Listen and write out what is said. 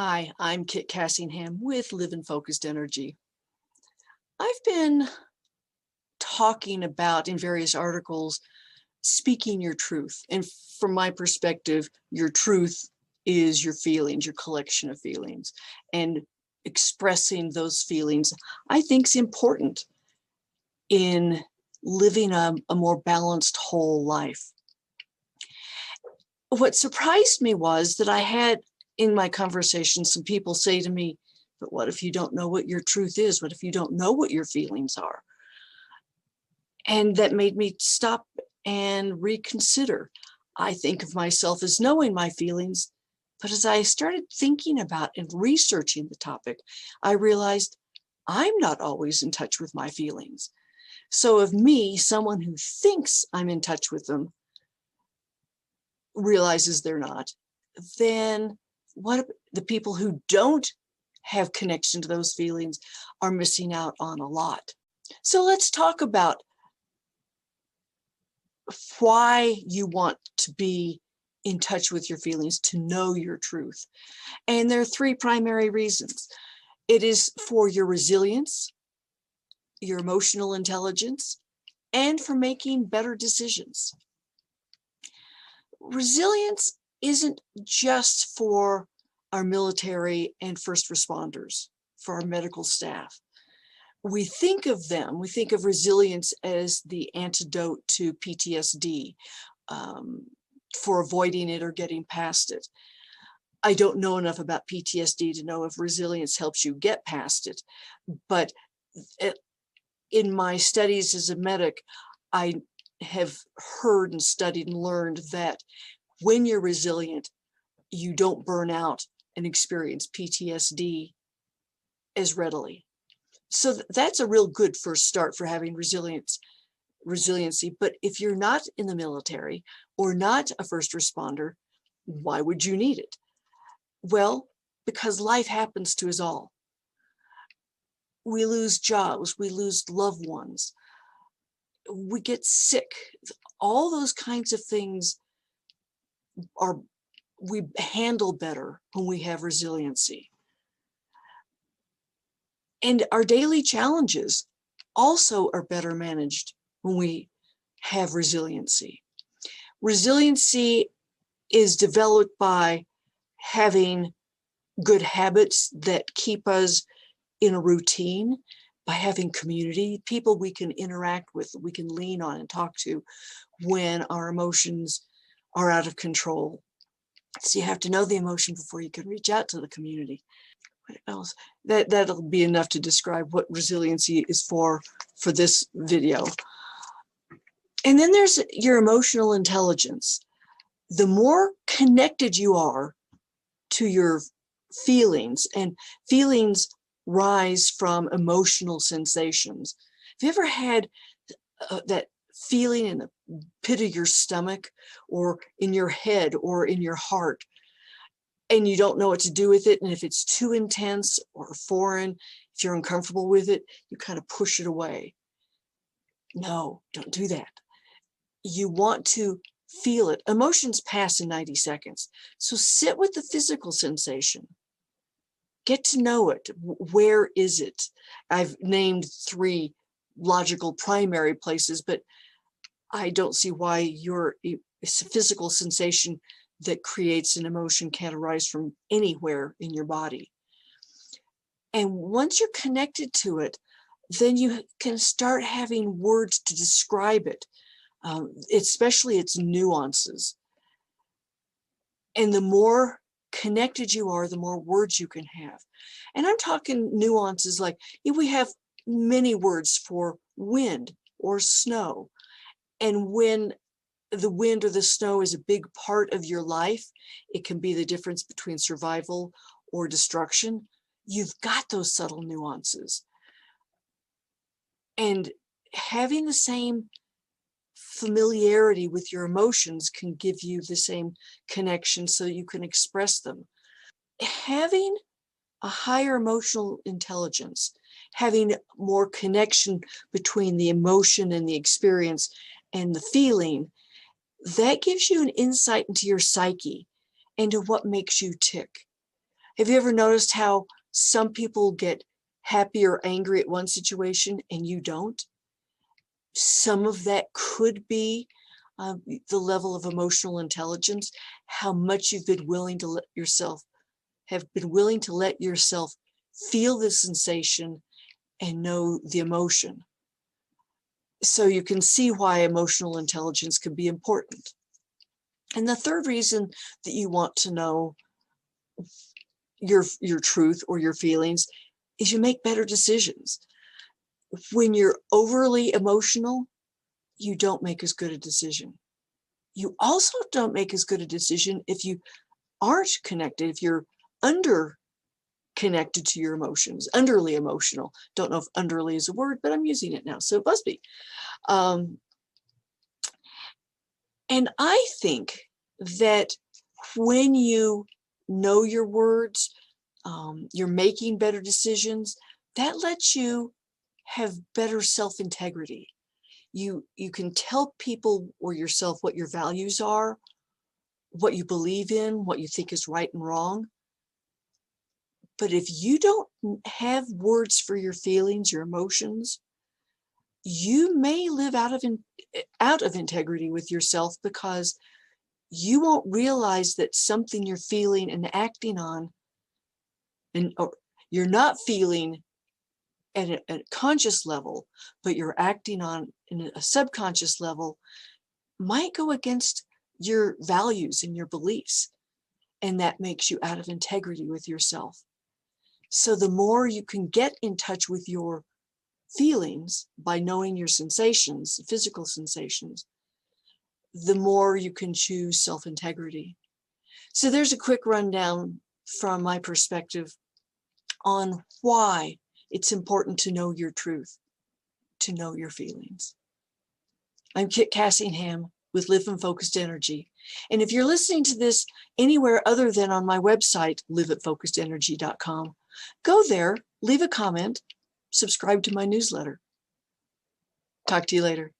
Hi, I'm Kit Cassingham with Live in Focused Energy. I've been talking about in various articles speaking your truth. And from my perspective, your truth is your feelings, your collection of feelings. And expressing those feelings, I think, is important in living a more balanced whole life. What surprised me was that I had in my conversation some people say to me, but what if you don't know what your truth is? What if you don't know what your feelings are? And that made me stop and reconsider. I think of myself as knowing my feelings, but as I started thinking about and researching the topic, I realized I'm not always in touch with my feelings. So of me, someone who thinks I'm in touch with them realizes they're not, then what the people who don't have connection to those feelings are missing out on a lot. So let's talk about why you want to be in touch with your feelings, to know your truth. And there are three primary reasons. It is for your resilience, your emotional intelligence, and for making better decisions. Resilience isn't just for our military and first responders, for our medical staff. We think of them, we think of resilience as the antidote to PTSD, for avoiding it or getting past it. I don't know enough about PTSD to know if resilience helps you get past it, but in my studies as a medic, I have heard and studied and learned that when you're resilient, you don't burn out and experience PTSD as readily. So that's a real good first start for having resiliency. But if you're not in the military or not a first responder, why would you need it? Well, because life happens to us all. We lose jobs, we lose loved ones, we get sick. All those kinds of things we handle better when we have resiliency. And our daily challenges also are better managed when we have resiliency. Resiliency is developed by having good habits that keep us in a routine, by having community, people we can interact with, we can lean on and talk to when our emotions are out of control. So you have to know the emotion before you can reach out to the community. What else? That'll be enough to describe what resiliency is for this video. And then there's your emotional intelligence. The more connected you are to your feelings, and feelings rise from emotional sensations. Have you ever had that feeling in the pit of your stomach or in your head or in your heart, and you don't know what to do with it? And if it's too intense or foreign, if you're uncomfortable with it, you kind of push it away. No, don't do that. You want to feel it. Emotions pass in 90 seconds. So sit with the physical sensation. Get to know it. Where is it? I've named 3 logical primary places, but I don't see why your physical sensation that creates an emotion can't arise from anywhere in your body. And once you're connected to it, then you can start having words to describe it, especially its nuances. And the more connected you are, the more words you can have. And I'm talking nuances like we have many words for wind or snow. And when the wind or the snow is a big part of your life, it can be the difference between survival or destruction. You've got those subtle nuances. And having the same familiarity with your emotions can give you the same connection so you can express them. Having a higher emotional intelligence, having more connection between the emotion and the experience and the feeling, that gives you an insight into your psyche and to what makes you tick. Have you ever noticed how some people get happy or angry at one situation and you don't? Some of that could be the level of emotional intelligence, how much you've been willing to let yourself feel the sensation and know the emotion. So you can see why emotional intelligence can be important. And the third reason that you want to know your truth or your feelings is you make better decisions. When you're overly emotional, you don't make as good a decision. You also don't make as good a decision if you aren't connected, if you're under connected to your emotions, underly emotional. Don't know if underly is a word, but I'm using it now, so it must be. And I think that when you know your words, you're making better decisions, that lets you have better self-integrity. You can tell people or yourself what your values are, what you believe in, what you think is right and wrong. But if you don't have words for your feelings, your emotions, you may live out of integrity with yourself, because you won't realize that something you're feeling and acting on, and you're not feeling at a conscious level, but you're acting on in a subconscious level, might go against your values and your beliefs. And that makes you out of integrity with yourself. So the more you can get in touch with your feelings by knowing your sensations, physical sensations, the more you can choose self-integrity. So there's a quick rundown from my perspective on why it's important to know your truth, to know your feelings. I'm Kit Cassingham with Live in Focused Energy. And if you're listening to this anywhere other than on my website, liveatfocusedenergy.com, go there, leave a comment, subscribe to my newsletter. Talk to you later.